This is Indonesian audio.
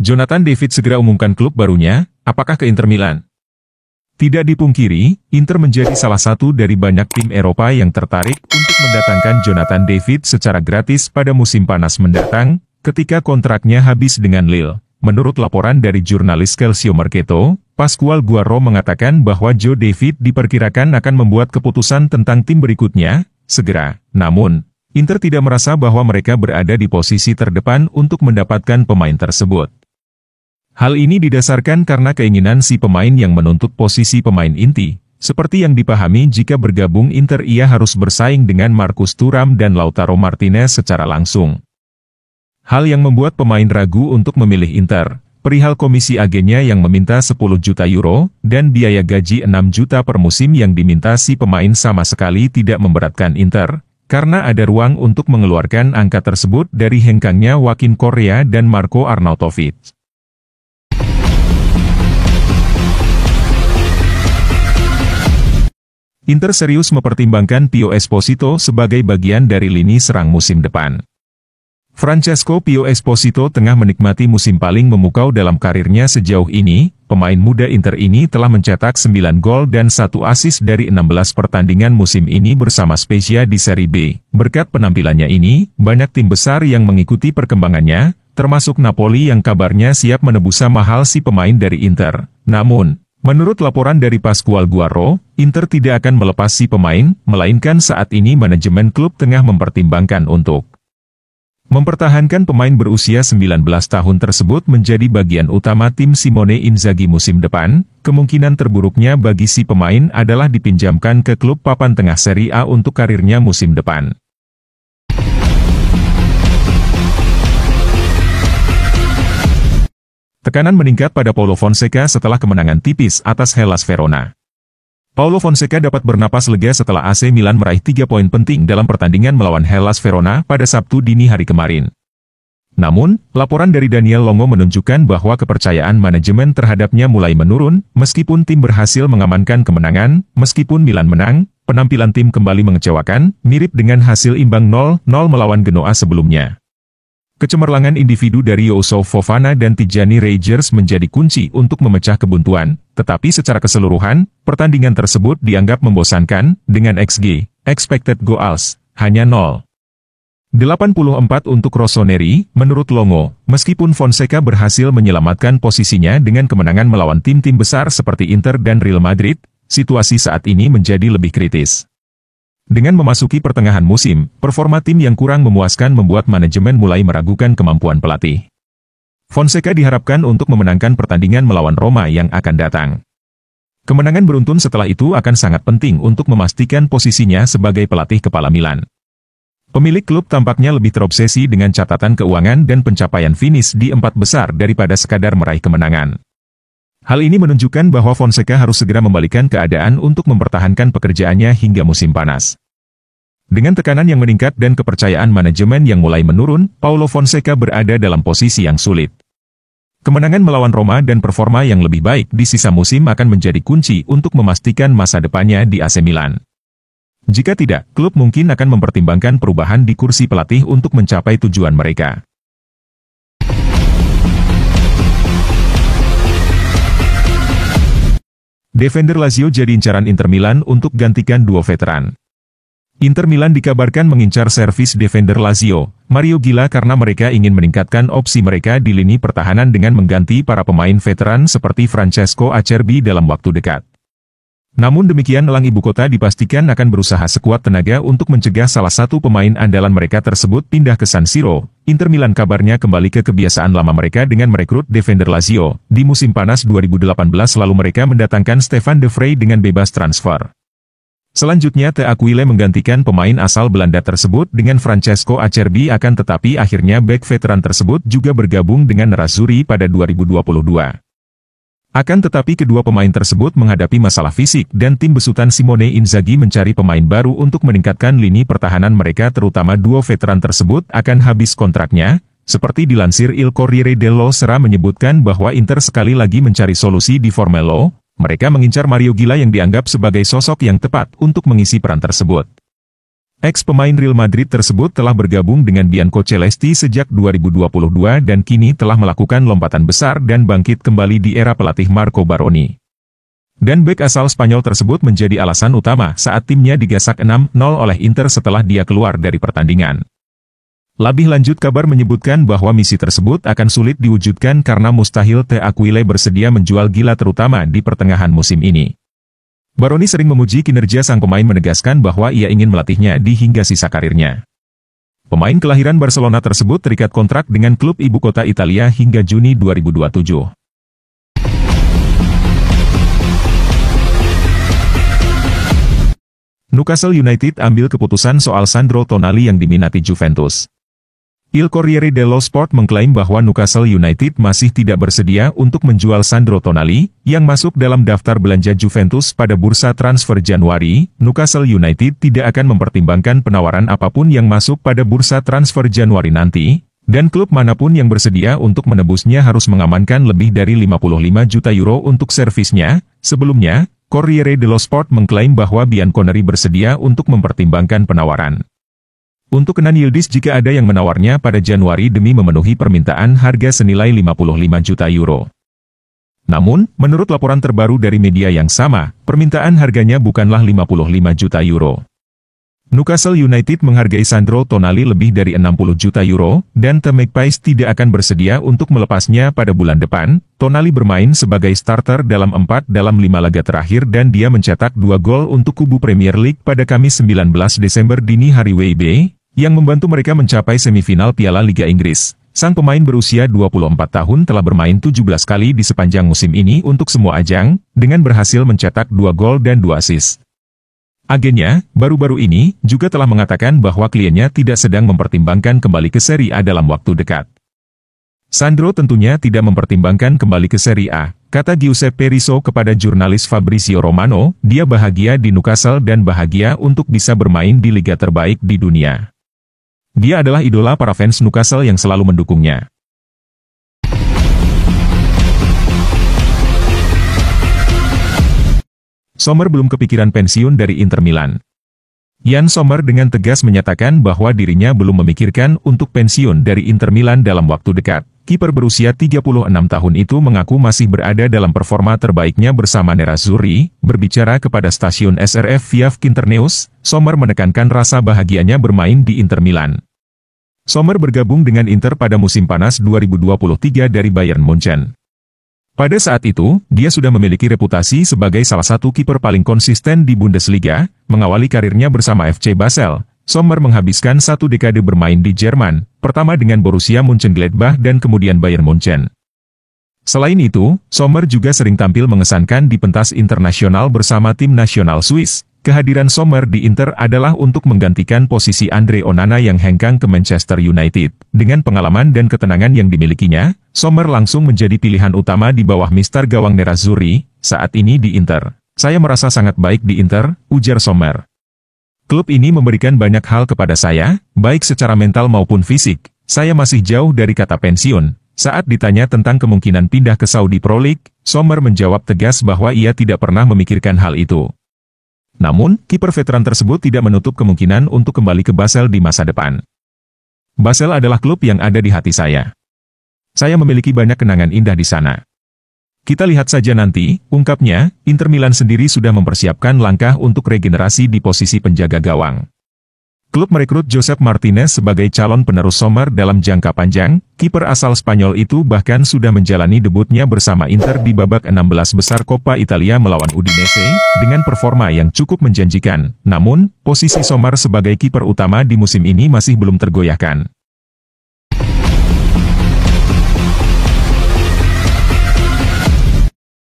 Jonathan David segera umumkan klub barunya, apakah ke Inter Milan? Tidak dipungkiri, Inter menjadi salah satu dari banyak tim Eropa yang tertarik untuk mendatangkan Jonathan David secara gratis pada musim panas mendatang, ketika kontraknya habis dengan Lille. Menurut laporan dari jurnalis Calcio Mercato, Pascual Guarro mengatakan bahwa Joe David diperkirakan akan membuat keputusan tentang tim berikutnya, segera. Namun, Inter tidak merasa bahwa mereka berada di posisi terdepan untuk mendapatkan pemain tersebut. Hal ini didasarkan karena keinginan si pemain yang menuntut posisi pemain inti. Seperti yang dipahami jika bergabung Inter ia harus bersaing dengan Marcus Thuram dan Lautaro Martinez secara langsung. Hal yang membuat pemain ragu untuk memilih Inter, perihal komisi agennya yang meminta 10 juta euro, dan biaya gaji 6 juta per musim yang diminta si pemain sama sekali tidak memberatkan Inter, karena ada ruang untuk mengeluarkan angka tersebut dari hengkangnya Joaquin Correa dan Marco Arnautovic. Inter serius mempertimbangkan Pio Esposito sebagai bagian dari lini serang musim depan. Francesco Pio Esposito tengah menikmati musim paling memukau dalam karirnya sejauh ini. Pemain muda Inter ini telah mencetak 9 gol dan 1 assist dari 16 pertandingan musim ini bersama Spezia di Serie B. Berkat penampilannya ini, banyak tim besar yang mengikuti perkembangannya, termasuk Napoli yang kabarnya siap menebus mahal si pemain dari Inter. Namun, menurut laporan dari Pascual Guarro, Inter tidak akan melepas si pemain, melainkan saat ini manajemen klub tengah mempertimbangkan untuk mempertahankan pemain berusia 19 tahun tersebut menjadi bagian utama tim Simone Inzaghi musim depan. Kemungkinan terburuknya bagi si pemain adalah dipinjamkan ke klub papan tengah Serie A untuk karirnya musim depan. Tekanan meningkat pada Paulo Fonseca setelah kemenangan tipis atas Hellas Verona. Paulo Fonseca dapat bernapas lega setelah AC Milan meraih 3 poin penting dalam pertandingan melawan Hellas Verona pada Sabtu dini hari kemarin. Namun, laporan dari Daniel Longo menunjukkan bahwa kepercayaan manajemen terhadapnya mulai menurun, meskipun tim berhasil mengamankan kemenangan. Meskipun Milan menang, penampilan tim kembali mengecewakan, mirip dengan hasil imbang 0-0 melawan Genoa sebelumnya. Kecemerlangan individu dari Youssouf Fofana dan Tijani Reijers menjadi kunci untuk memecah kebuntuan, tetapi secara keseluruhan, pertandingan tersebut dianggap membosankan, dengan XG, expected goals, hanya 0,84 untuk Rossoneri. Menurut Longo, meskipun Fonseca berhasil menyelamatkan posisinya dengan kemenangan melawan tim-tim besar seperti Inter dan Real Madrid, situasi saat ini menjadi lebih kritis. Dengan memasuki pertengahan musim, performa tim yang kurang memuaskan membuat manajemen mulai meragukan kemampuan pelatih. Fonseca diharapkan untuk memenangkan pertandingan melawan Roma yang akan datang. Kemenangan beruntun setelah itu akan sangat penting untuk memastikan posisinya sebagai pelatih kepala Milan. Pemilik klub tampaknya lebih terobsesi dengan catatan keuangan dan pencapaian finish di 4 besar daripada sekadar meraih kemenangan. Hal ini menunjukkan bahwa Fonseca harus segera membalikan keadaan untuk mempertahankan pekerjaannya hingga musim panas. Dengan tekanan yang meningkat dan kepercayaan manajemen yang mulai menurun, Paulo Fonseca berada dalam posisi yang sulit. Kemenangan melawan Roma dan performa yang lebih baik di sisa musim akan menjadi kunci untuk memastikan masa depannya di AC Milan. Jika tidak, klub mungkin akan mempertimbangkan perubahan di kursi pelatih untuk mencapai tujuan mereka. Defender Lazio jadi incaran Inter Milan untuk gantikan duo veteran. Inter Milan dikabarkan mengincar servis defender Lazio, Mario Gila, karena mereka ingin meningkatkan opsi mereka di lini pertahanan dengan mengganti para pemain veteran seperti Francesco Acerbi dalam waktu dekat. Namun demikian, elang ibu kota dipastikan akan berusaha sekuat tenaga untuk mencegah salah satu pemain andalan mereka tersebut pindah ke San Siro. Inter Milan kabarnya kembali ke kebiasaan lama mereka dengan merekrut defender Lazio. Di musim panas 2018 lalu mereka mendatangkan Stefan de Vrij dengan bebas transfer. Selanjutnya Te Aquile menggantikan pemain asal Belanda tersebut dengan Francesco Acerbi, akan tetapi akhirnya bek veteran tersebut juga bergabung dengan Nerazzurri pada 2022. Akan tetapi kedua pemain tersebut menghadapi masalah fisik dan tim besutan Simone Inzaghi mencari pemain baru untuk meningkatkan lini pertahanan mereka, terutama duo veteran tersebut akan habis kontraknya. Seperti dilansir Il Corriere dello Sera menyebutkan bahwa Inter sekali lagi mencari solusi di Formello, mereka mengincar Mario Gila yang dianggap sebagai sosok yang tepat untuk mengisi peran tersebut. Ex-pemain Real Madrid tersebut telah bergabung dengan Biancocelesti sejak 2022 dan kini telah melakukan lompatan besar dan bangkit kembali di era pelatih Marco Baroni. Dan bek asal Spanyol tersebut menjadi alasan utama saat timnya digasak 6-0 oleh Inter setelah dia keluar dari pertandingan. Lebih lanjut kabar menyebutkan bahwa misi tersebut akan sulit diwujudkan karena mustahil T'Aquile bersedia menjual gila terutama di pertengahan musim ini. Baroni sering memuji kinerja sang pemain menegaskan bahwa ia ingin melatihnya di hingga sisa karirnya. Pemain kelahiran Barcelona tersebut terikat kontrak dengan klub ibu kota Italia hingga Juni 2027. Newcastle United ambil keputusan soal Sandro Tonali yang diminati Juventus. Il Corriere dello Sport mengklaim bahwa Newcastle United masih tidak bersedia untuk menjual Sandro Tonali, yang masuk dalam daftar belanja Juventus pada bursa transfer Januari. Newcastle United tidak akan mempertimbangkan penawaran apapun yang masuk pada bursa transfer Januari nanti, dan klub manapun yang bersedia untuk menebusnya harus mengamankan lebih dari 55 juta euro untuk servisnya. Sebelumnya, Corriere dello Sport mengklaim bahwa Bianconeri bersedia untuk mempertimbangkan penawaran untuk Kenan Yildiz jika ada yang menawarnya pada Januari demi memenuhi permintaan harga senilai 55 juta euro. Namun, menurut laporan terbaru dari media yang sama, permintaan harganya bukanlah 55 juta euro. Newcastle United menghargai Sandro Tonali lebih dari 60 juta euro, dan The Magpies tidak akan bersedia untuk melepasnya pada bulan depan. Tonali bermain sebagai starter dalam 5 laga terakhir dan dia mencetak 2 gol untuk kubu Premier League pada Kamis 19 Desember dini hari WIB, yang membantu mereka mencapai semifinal Piala Liga Inggris. Sang pemain berusia 24 tahun telah bermain 17 kali di sepanjang musim ini untuk semua ajang, dengan berhasil mencetak 2 gol dan 2 assist. Agennya, baru-baru ini, juga telah mengatakan bahwa kliennya tidak sedang mempertimbangkan kembali ke Serie A dalam waktu dekat. Sandro tentunya tidak mempertimbangkan kembali ke Serie A, kata Giuseppe Rizzo kepada jurnalis Fabrizio Romano. Dia bahagia di Newcastle dan bahagia untuk bisa bermain di liga terbaik di dunia. Dia adalah idola para fans Newcastle yang selalu mendukungnya. Sommer belum kepikiran pensiun dari Inter Milan. Jan Sommer dengan tegas menyatakan bahwa dirinya belum memikirkan untuk pensiun dari Inter Milan dalam waktu dekat. Kiper berusia 36 tahun itu mengaku masih berada dalam performa terbaiknya bersama Nerazzurri. Berbicara kepada stasiun SRF Fiaf Internews, Sommer menekankan rasa bahagianya bermain di Inter Milan. Sommer bergabung dengan Inter pada musim panas 2023 dari Bayern Munchen. Pada saat itu, dia sudah memiliki reputasi sebagai salah satu kiper paling konsisten di Bundesliga. Mengawali karirnya bersama FC Basel, Sommer menghabiskan 1 dekade bermain di Jerman, pertama dengan Borussia Mönchengladbach dan kemudian Bayern Munchen. Selain itu, Sommer juga sering tampil mengesankan di pentas internasional bersama tim nasional Swiss. Kehadiran Sommer di Inter adalah untuk menggantikan posisi Andre Onana yang hengkang ke Manchester United. Dengan pengalaman dan ketenangan yang dimilikinya, Sommer langsung menjadi pilihan utama di bawah mister gawang Nerazzurri saat ini di Inter. Saya merasa sangat baik di Inter, ujar Sommer. Klub ini memberikan banyak hal kepada saya, baik secara mental maupun fisik. Saya masih jauh dari kata pensiun. Saat ditanya tentang kemungkinan pindah ke Saudi Pro League, Sommer menjawab tegas bahwa ia tidak pernah memikirkan hal itu. Namun, kiper veteran tersebut tidak menutup kemungkinan untuk kembali ke Basel di masa depan. Basel adalah klub yang ada di hati saya. Saya memiliki banyak kenangan indah di sana. Kita lihat saja nanti, ungkapnya. Inter Milan sendiri sudah mempersiapkan langkah untuk regenerasi di posisi penjaga gawang. Klub merekrut Josep Martinez sebagai calon penerus Sommer dalam jangka panjang. Kiper asal Spanyol itu bahkan sudah menjalani debutnya bersama Inter di babak 16 besar Coppa Italia melawan Udinese, dengan performa yang cukup menjanjikan. Namun, posisi Sommer sebagai kiper utama di musim ini masih belum tergoyahkan.